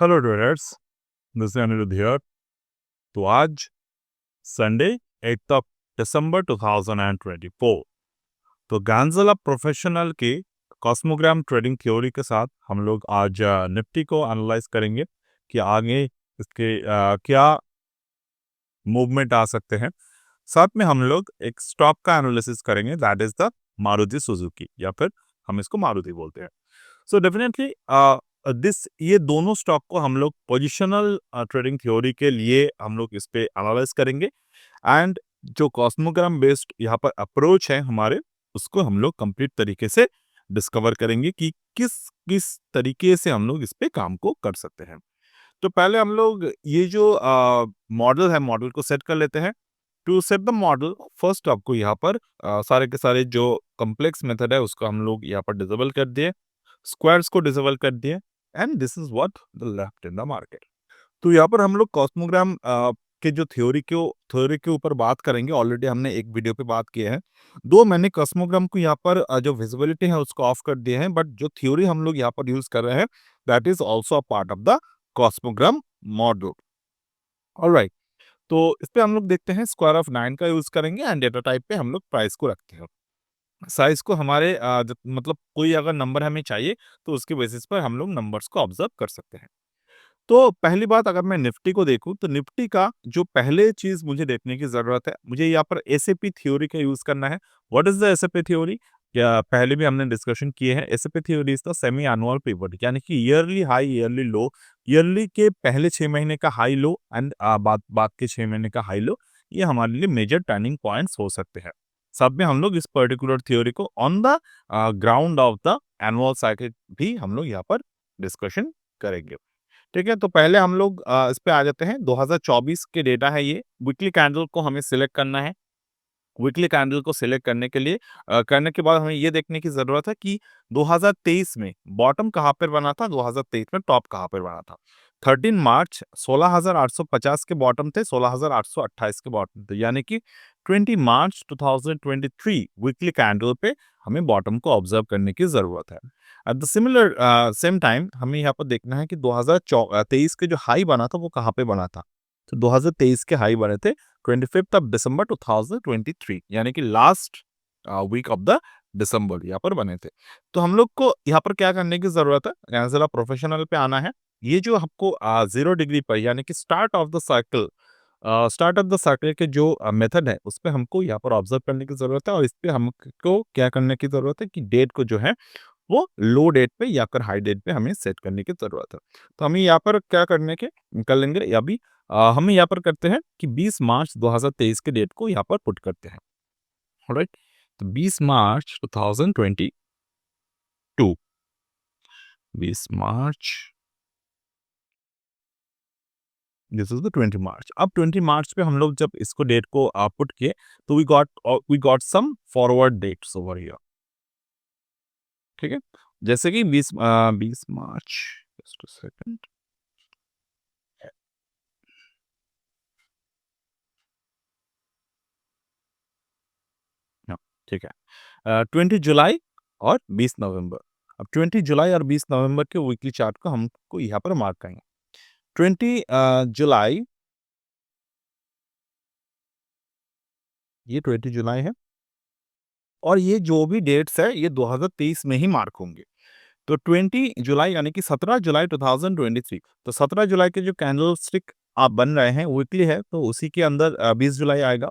Hello traders, this is Aniruddh here. तो आज Sunday 8 दिसंबर 2024, तो गैंजला प्रोफेशनल के कॉस्मोग्राम ट्रेडिंग थ्योरी के साथ हम लोग आज निफ्टी को एनालाइज करेंगे कि आगे इसके क्या मूवमेंट आ सकते हैं। साथ में हम लोग एक स्टॉक का एनालिसिस करेंगे, that is the Maruti Suzuki, या फिर हम इसको मारुति बोलते हैं। सो डेफिनेटली दिस ये दोनों स्टॉक को हम लोग पोजिशनल ट्रेडिंग थ्योरी के लिए हम लोग इस पे एनालाइज करेंगे, एंड जो कॉस्मोग्राम बेस्ड यहाँ पर अप्रोच है हमारे, उसको हम लोग कंप्लीट तरीके से डिस्कवर करेंगे कि किस किस तरीके से हम लोग इस पे काम को कर सकते हैं। तो पहले हम लोग ये जो मॉडल है, मॉडल को सेट कर लेते हैं। To set the model, first आपको यहाँ पर सारे के सारे जो कॉम्प्लेक्स मेथड है उसको हम लोग यहाँ पर डिसेबल कर दिए, स्क्वायर्स को डिसेबल कर दिए, and this is what the left in the market. तो यहाँ पर हम लोग कॉस्मोग्राम के जो थ्योरी के ऊपर बात करेंगे। ऑलरेडी हमने एक वीडियो पे बात किए हैं, दो मैंने कॉस्मोग्राम को यहाँ पर जो विजिबिलिटी है उसको ऑफ कर दिए हैं, बट जो थ्योरी हम लोग यहाँ पर यूज कर रहे हैं that is also a part of the cosmogram model. Alright, तो इस पे हम लोग देखते हैं स्क्वायर ऑफ 9 का यूज करेंगे, एंड डेटा टाइप पे हम लोग प्राइस को रखते हैं। साइज को हमारे मतलब कोई अगर नंबर हमें चाहिए तो उसके बेसिस पर हम लोग नंबर्स को ऑब्जर्व कर सकते हैं। तो पहली बात, अगर मैं निफ्टी को देखूं तो निफ्टी का जो पहले चीज मुझे देखने की जरूरत है, मुझे यहाँ पर एसएपी थ्योरी का यूज करना है। What is the SAP theory? या पहले भी हमने डिस्कशन किए हैं। SAP theory is the semi annual pivot, यानी कि ईयरली हाई ईयरली लो, ईयरली के पहले 6 महीने का हाई लो एंड बाद के 6 महीने का हाई लो, ये हमारे लिए मेजर टर्निंग पॉइंट्स हो सकते हैं। सब में हम लोग इस पर्टिकुलर थ्योरी को on the ground of the annual cycle भी हम लोग यहाँ पर डिस्कशन करेंगे। ठीक है, तो पहले हम लोग इस पे आ जाते हैं। 2024 के डेटा है ये। वीकली कैंडल को हमें सिलेक्ट करना है। वीकली कैंडल को सिलेक्ट करने के लिए करने के बाद हमें ये देखने की जरूरत है कि 2023 में बॉटम कहाँ पर बना था, 2023 में टॉप कहाँ पर बना था। 13 मार्च 16,850 के बॉटम थे, 16,828 के बॉटम थे, यानी कि 20 मार्च 2023 वीकली कैंडल पे हमें बॉटम को ऑब्जर्व करने की जरूरत है। At the similar same time हमें यहाँ पर देखना है कि 2023 के जो हाई बना था वो कहाँ पे बना था। तो 2023 के हाई बने थे 25 ऑफ दिसंबर 2023, यानी कि last week of the December यहाँ पर बने थे। तो हम लोग को यहाँ पर क्या करने की जरूरत है, यहाँ जरा प्रोफेशनल पे आना है। ये जो आपको 0 डिग्री पर, यानी कि स्टार्ट ऑफ द सर्कल के जो मेथड है उस पे हमको यहाँ पर ऑब्जर्व करने की जरूरत है, और इस पे हमको क्या करने की जरूरत है कि डेट को जो है वो लो डेट पे या फिर हाई डेट पे हमें सेट करने की जरूरत है। तो हमें यहाँ पर क्या करने के कर लेंगे, अभी हमें यहाँ पर करते हैं कि 20 मार्च 2023 के डेट को यहाँ पर पुट करते हैं। ऑलराइट, तो 20 मार्च 2022, 20 मार्च, दिस इज द 20 मार्च। अब 20 मार्च पे हम लोग जब इसको डेट को पुट किए तो we got some forward dates over here. ठीक है, जैसे कि 20 मार्च, जस्ट अ सेकंड, हाँ, ठीक है, 20 जुलाई और 20 नवंबर। अब 20 जुलाई और 20 नवंबर के वीकली चार्ट को हमको यहाँ पर मार्क करेंगे। 20 जुलाई, ये 20 जुलाई है, और ये जो भी डेट्स है ये 2023 में ही मार्क होंगे। तो 20 जुलाई यानी कि 17 जुलाई 2023, तो 17 जुलाई के जो कैंडल स्टिक आप बन रहे हैं वीकली है, तो उसी के अंदर 20 जुलाई आएगा।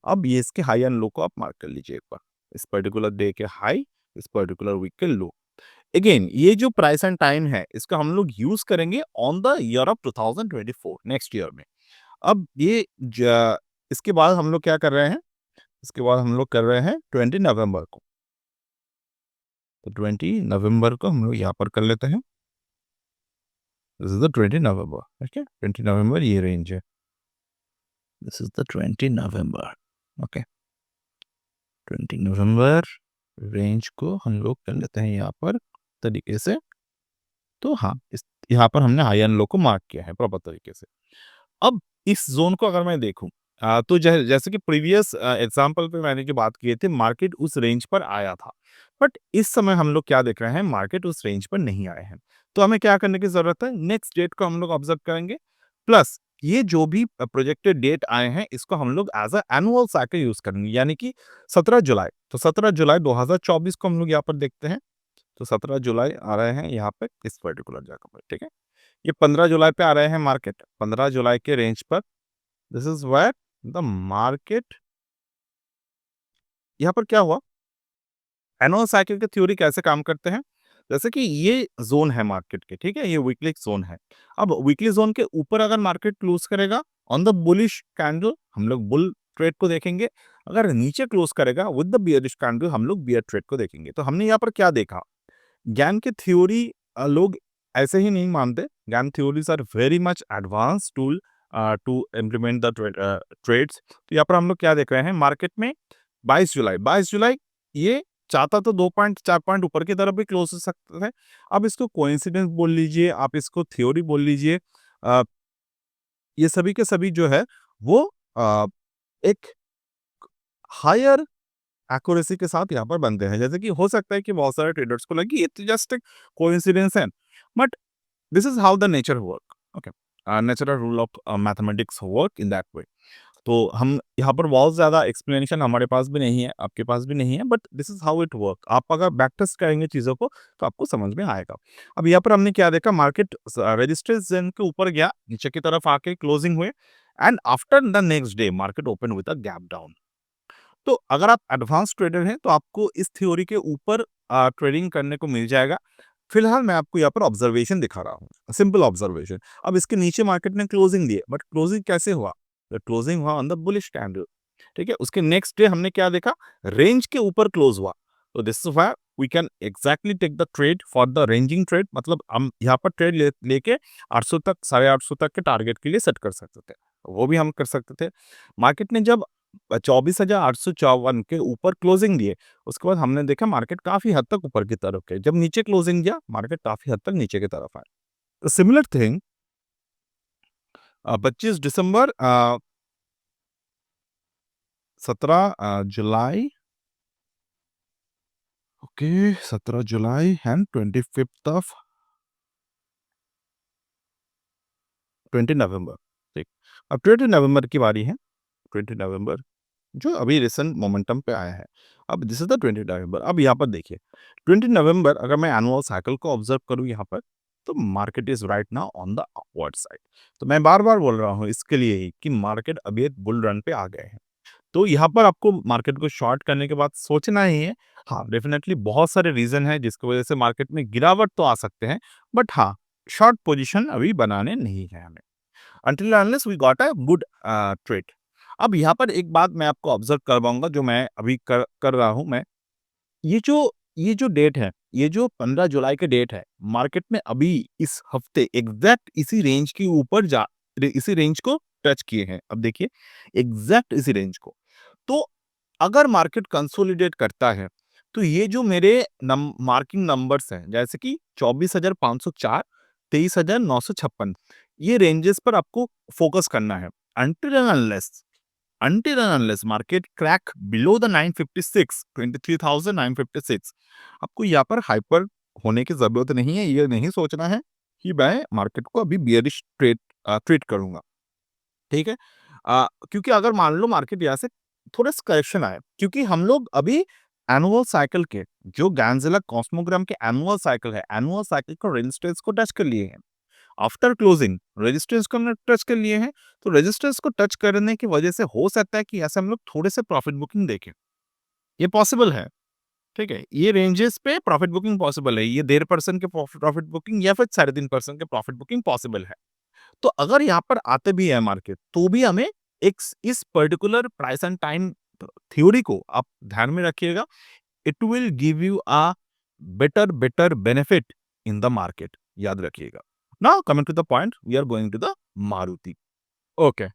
अब ये इसके हाई एंड लो को आप मार्क कर लीजिए एक बार, इस पर्टिकुलर डे के हाई, इस पर्टिकुलर वीक के लो। अगेन ये जो प्राइस एंड टाइम है इसका हम लोग यूज करेंगे on the year of 2024, next year में। अब ये इसके बाद हम लोग क्या कर रहे हैं, इसके बाद हम लोग कर रहे हैं 20 नवंबर को। तो 20 नवंबर को हम लोग यहाँ पर कर लेते हैं। This is the 20 November. Okay, 20 नवंबर ये रेंज है। This is the 20 November. Okay, 20 November range को हम लोग कर लेते हैं यहाँ पर तरीके से। तो हाँ, इस यहाँ पर हमने हाई एंड लो को मार्क किया है प्रॉपर तरीके से। अब इस जोन को अगर मैं देखूं, तो जैसे कि प्रीवियस एग्जांपल पे मैंने जो बात की थी, मार्केट उस रेंज पर आया था। बट इस समय हम लोग क्या देख रहे हैं, मार्केट उस रेंज पर नहीं आए हैं। तो हमें क्या करने की ज़रूरत है, नेक्स्ट डेट को हम लोग ऑब्ज़र्व करेंगे, प्लस ये जो भी प्रोजेक्टेड डेट आए हैं, इसको हम लोग as a annual cycle use करेंगे, यानी कि 17 जुलाई। तो 17 जुलाई 2024 को हम लोग यहाँ पर देखते हैं। तो 17 जुलाई आ रहे हैं यहाँ पे इस पर्टिकुलर जगह पर, ठीक है? ये 15 जुलाई पे आ रहे हैं मार्केट, 15 जुलाई के रेंज पर। This is where the market, यहाँ पर क्या हुआ, एनुअल साइकिल की थ्योरी कैसे काम करते हैं? जैसे कि ये ज़ोन है मार्केट के, ठीक है? ये वीकली ज़ोन है। अब वीकली ज़ोन के ऊपर अगर मार्केट क्लोज़ करेगा ऑन द बुलिश कैंडल, हम लोग बुल ट्रेड को देखेंगे। अगर नीचे क्लोज़ करेगा विद द बियरिश कैंडल, हम लोग बियर ट्रेड को देखेंगे। तो हमने यहाँ पर क्या देखा? ज्ञान की थ्योरी लोग ऐसे ही नहीं मानते। Gann theories are very much advanced tool to implement the trades. तो यहाँ पर हम लोग क्या देख रहे हैं मार्केट में, 22 जुलाई ये चाहता तो 2 पॉइंट 4 पॉइंट ऊपर की तरफ भी क्लोज हो सकते थे। आप इसको कोइंसिडेंस बोल लीजिए, आप इसको थ्योरी बोल लीजिए। अ, ये सभी के सभी जो है वो अ, एक हायर एक्यूरेसी के साथ यहाँ पर बनते हैं। जैसे कि हो सकता है कि बहुत सारे ट्रेडर्स को लगे ये तो जस्ट एक कोइंसिडेंस है, but this is how the nature work. Okay, natural rule of mathematics work in that way. तो हम यहाँ पर बहुत ज़्यादा एक्सप्लेनेशन हमारे पास भी नहीं है, आपके पास भी नहीं है, but this is how it work. आप अगर बैक टेस्ट करेंगे चीज़ों को तो आपको समझ में आएगा। अब यहाँ पर हमने क्या देखा, मार्केट रेजिस्टेंस जोन के ऊपर गया, नीचे की तरफ आके क्लोजिंग हुए, and after the next day market open with a gap down. तो अगर आप एडवांस ट्रेडर हैं तो आपको इस थ्योरी के ऊपर ट्रेडिंग करने को मिल जाएगा। फिलहाल मैं आपको यहाँ पर ऑब्जर्वेशन दिखा रहा हूँ, सिंपल ऑब्जर्वेशन। अब इसके नीचे मार्केट ने क्लोजिंग दी है, बट क्लोजिंग कैसे हुआ? द क्लोजिंग हुआ ऑन द बुलिश कैंडल, ठीक है? उसके नेक्स्ट डे हमने क्या देखा, रेंज के ऊपर क्लोज हुआ। तो this is why we can exactly take the trade for the ranging trade, मतलब हम यहाँ पर ट्रेड लेके 800 तक, 850 तक के टारगेट के लिए सेट कर सकते थे, वो भी हम कर सकते थे। मार्केट ने जब 24,854 के ऊपर क्लोजिंग दिए, उसके बाद हमने देखा मार्केट काफ़ी हद तक ऊपर की तरफ गई। जब नीचे क्लोजिंग दिया, मार्केट काफ़ी हद तक नीचे की तरफ आया। Similar thing 25 December 17 July, okay, 17 July and 25th of 20 नवंबर, ठीक। अब 20 नवंबर की बारी है, 20 नवंबर जो अभी रिसेंट मोमेंटम पे आया है। अब दिस इज द 20 नवंबर। अब यहाँ पर देखिए 20 नवंबर, अगर मैं एनुअल साइकिल को ऑब्जर्व करूँ यहाँ पर, तो market is right now on the upward side. तो मैं बार बार बोल रहा हूँ इसके लिए ही कि मार्केट अभी एक बुल रन पे आ गए हैं। तो यहाँ पर आपको मार्केट को शॉर्ट करने के बाद सोचना ही है। हाँ, डेफिनेटली बहुत सारे रीजन है जिसकी वजह से मार्केट में गिरावट तो आ सकते हैं, बट हाँ, शॉर्ट पोजिशन अभी बनाने नहीं है हमें, until and unless we got a good trade। अब यहाँ पर एक बात मैं आपको ऑब्जर्व करवाऊंगा, जो मैं अभी कर रहा हूँ मैं, ये जो डेट है, ये जो 15 जुलाई के डेट है, मार्केट में अभी इस हफ्ते एग्जैक्ट इसी रेंज के ऊपर इसी रेंज को टच किए हैं। अब देखिए एग्जैक्ट इसी रेंज को, तो अगर मार्केट कंसोलिडेट करता है तो ये जो मेरे मार्किंग नंबर्स हैं, जैसे कि 24,504, 23,956, ये रेंजेस पर आपको फोकस करना है। until and unless market crack below the 956, 23,956, आपको यहाँ पर हाइपर होने की जरूरत नहीं है। ये नहीं सोचना है कि मैं मार्केट को अभी बियरिश ट्रेड करूंगा, ठीक है? क्योंकि अगर मान लो मार्केट यहाँ से थोड़ा सा करेक्शन आए, क्योंकि हम लोग अभी एनुअल साइकिल के, जो गैंजेला कॉस्मोग्राम के एनुअल साइकिल है, एनुअल साइकिल को रेजिस्टेंस को टच कर लिए हैं। आफ्टर क्लोजिंग रेजिस्टेंस को हमने टच कर लिए हैं, तो रेजिस्टेंस को टच करने की वजह से हो सकता है कि ऐसे हम लोग थोड़े से प्रॉफिट बुकिंग देखें। ये पॉसिबल है, ठीक है? ये रेंजेस पे प्रॉफिट बुकिंग पॉसिबल है। ये 1.5% के प्रॉफिट बुकिंग या फिर 3.5% के प्रॉफिट बुकिंग पॉसिबल है। तो अगर यहाँ पर आते भी है मार्केट, तो भी हमें एक इस particular price and time theory को आप ध्यान में रखिएगा। It will give you a better benefit in the market, याद रखिएगा। Now coming to the point, we are going to the Maruti. Okay,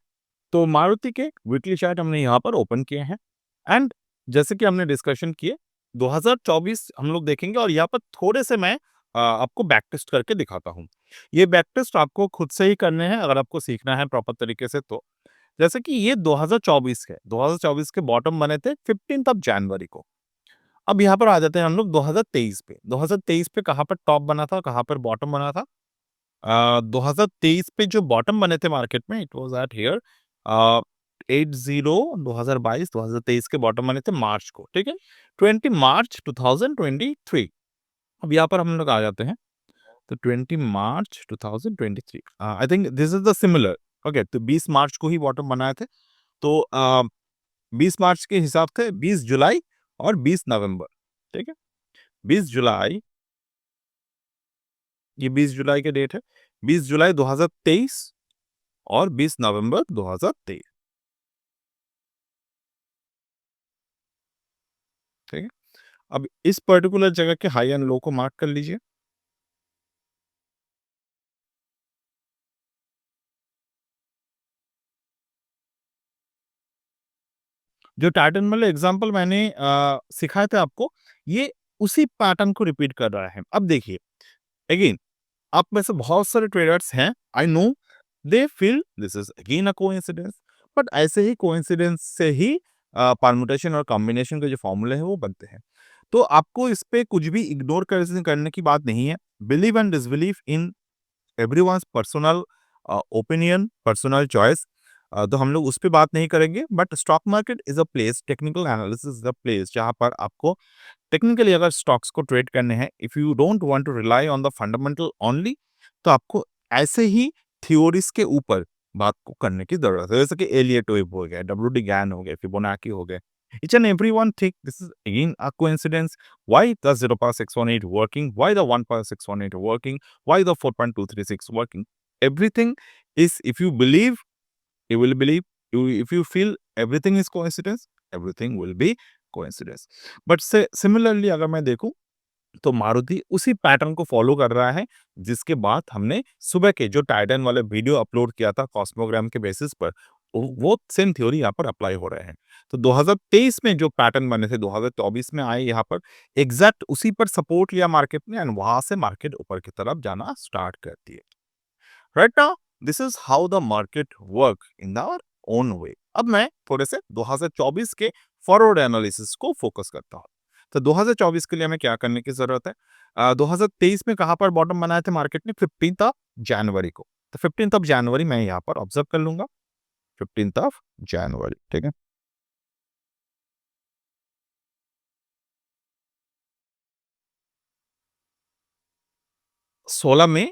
तो मारुति के वीकली चार्ट हमने यहाँ पर ओपन किए हैं, एंड जैसे कि हमने डिस्कशन किए 2024 हम लोग देखेंगे, और यहाँ पर थोड़े से मैं आपको बैक टेस्ट करके दिखाता हूँ। ये बैक टेस्ट आपको खुद से ही करने हैं अगर आपको सीखना है प्रॉपर तरीके से तो। जैसे कि ये 2024 है, 2024 के बॉटम बने थे 15th ऑफ जनवरी को। अब यहाँ पर आ जाते हैं हम लोग 2023 पे। 2023 पे कहाँ पर टॉप बना था, कहाँ पर बॉटम बना था? 2023 पे जो बॉटम बने थे मार्केट में, इट वाज़ एट हियर 80 2022 2023 के बॉटम बने थे मार्च को, ठीक है? 20 मार्च 2023। अब यहाँ पर हम लोग आ जाते हैं, तो 20 मार्च 2023 I think this is the similar. Okay, तो 20 मार्च को ही बॉटम बनाए थे। तो 20 मार्च के हिसाब से 20 जुलाई और 20 नवंबर, ठीक है? 20 जुलाई, ये 20 जुलाई की डेट है। 20 जुलाई 2023 और 20 नवंबर 2023, ठीक है? अब इस पर्टिकुलर जगह के हाई एंड लो को मार्क कर लीजिए। जो टाइटन वाले एग्जांपल मैंने सिखाए थे आपको, ये उसी पैटर्न को रिपीट कर रहा है। अब देखिए, अगेन आप में से बहुत सारे ट्रेडर्स हैं, I know, they feel this is again a coincidence, but ऐसे ही कोइंसिडेंस से ही परमुटेशन और कॉम्बिनेशन के जो फॉर्मूले हैं वो बनते हैं। तो आपको इस पे कुछ भी इग्नोर करने की बात नहीं है। Believe and disbelieve in everyone's personal opinion, personal choice. तो हम लोग उस पे बात नहीं करेंगे, but stock market is a place, technical analysis is a place जहां पर आपको टेक्निकली अगर स्टॉक्स को ट्रेड करने हैं, if you don't want to rely on the fundamental only, तो आपको ऐसे ही थ्योरीज के ऊपर बात को करने की जरूरत है। जैसे कि एलियट वेव हो गया, डब्ल्यू डी गैन हो गया, फिबोनाची हो गए। Each and everyone think this is again a coincidence. Why the 0.618 working? Why the 1.618 working? Why the 4.236 working? Everything is, if you believe, you will believe. If you feel everything is coincidence, everything will be coincidence. But से similarly अगर मैं देखूं, तो मारुति उसी pattern को follow कर रहा है, जिसके बाद हमने सुबह के जो टाइटन वाले वीडियो अपलोड किया था कॉस्मोग्राम के बेसिस पर, वो सेम थ्योरी यहाँ पर अप्लाई हो रहे हैं। तो 2023 में जो पैटर्न बने थे 2024 में आए यहाँ पर, एग्जैक्ट उसी पर सपोर्ट लिया मार्केट ने, एंड वहां से मार्केट ऊपर की तरफ जाना स्टार्ट करती है। Right now this is how the market work in our own way. अब मैं थोड़े से 2024 के फॉरवर्ड एनालिसिस को फोकस करता हूँ। तो 2024 के लिए हमें क्या करने की जरूरत है? 2023 में कहां पर बॉटम बनाए थे मार्केट ने? 15th ऑफ जनवरी को। तो 15th ऑफ जनवरी मैं यहाँ पर ऑब्जर्व कर लूंगा। 15th ऑफ जनवरी, ठीक है? 16 मई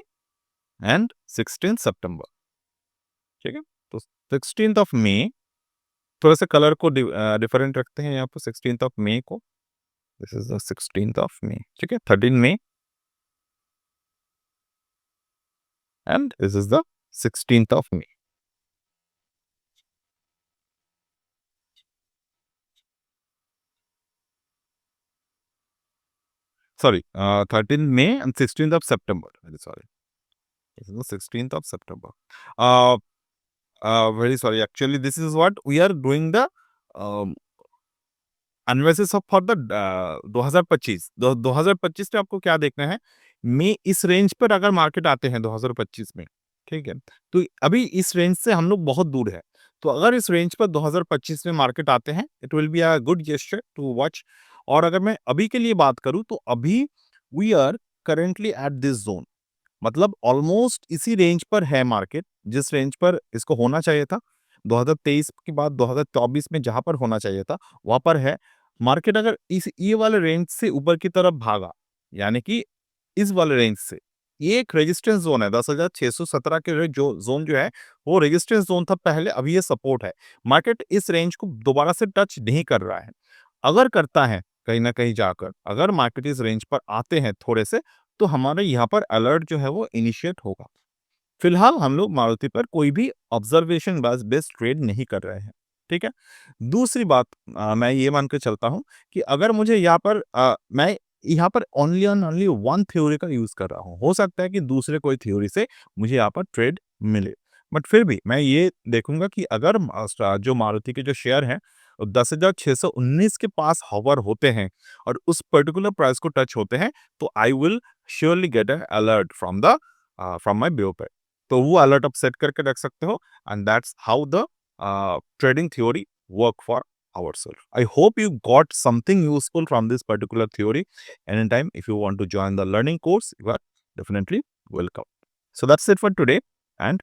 एंड 16 सितंबर, ठीक है? तो 16th ऑफ मई, थोड़ा सा कलर को डिफरेंट रखते हैं यहाँ पर। 16th ऑफ मई को, this is the 16th of May, ठीक है? 13 May and this is the 16th of May. Sorry, 13 May and 16th of September. Very sorry. This is the 16th of September. Uh, very sorry. Actually, this is what we are doing the um, analysis of for the 2025। 2025 में आपको क्या देखना है? में इस range पर अगर market आते हैं 2025 में, ठीक है, तो अभी इस रेंज से हम लोग बहुत दूर है। तो अगर इस रेंज पर 2025 में मार्केट आते हैं, it will be a good gesture to watch. और अगर मैं अभी के लिए बात करूं, तो अभी we are currently at this zone, मतलब ऑलमोस्ट इसी रेंज पर है मार्केट, जिस रेंज पर इसको होना चाहिए था। 2023 के बाद 2024 में जहां पर होना चाहिए था, वहां पर है मार्केट। अगर इस ये वाले रेंज से ऊपर की तरफ भागा, यानी कि इस वाले रेंज से, ये एक रेजिस्टेंस जोन है। 10,617 के जो जोन जो है, वो रेजिस्टेंस जोन था पहले, अभी ये सपोर्ट है। मार्केट इस रेंज को दोबारा से टच नहीं कर रहा है। अगर करता है कहीं ना कहीं जाकर, अगर मार्केट इस रेंज पर आते हैं थोड़े से, तो हमारे यहाँ पर अलर्ट जो है वो इनिशिएट होगा। फिलहाल हम लोग मारुति पर कोई भी ऑब्जर्वेशन बेस्ड ट्रेड नहीं कर रहे हैं, ठीक है? दूसरी बात, मैं ये मान के चलता हूँ कि अगर मुझे यहाँ पर मैं यहाँ पर only and only one theory का यूज कर रहा हूँ, हो सकता है कि दूसरे कोई थ्योरी से मुझे यहाँ पर ट्रेड मिले, बट फिर भी मैं ये देखूंगा कि अगर जो मारुति के जो शेयर हैं 10,619 के पास हॉवर होते हैं और उस पर्टिकुलर प्राइस को टच होते हैं, तो I will surely get a alert from my view पे। तो वो अलर्ट आप सेट करके रख सकते हो, and that's how the trading theory work for ourselves. I hope you got something useful from this particular theory. Anytime, if you want to join the learning course, you are definitely welcome. So that's it for today, and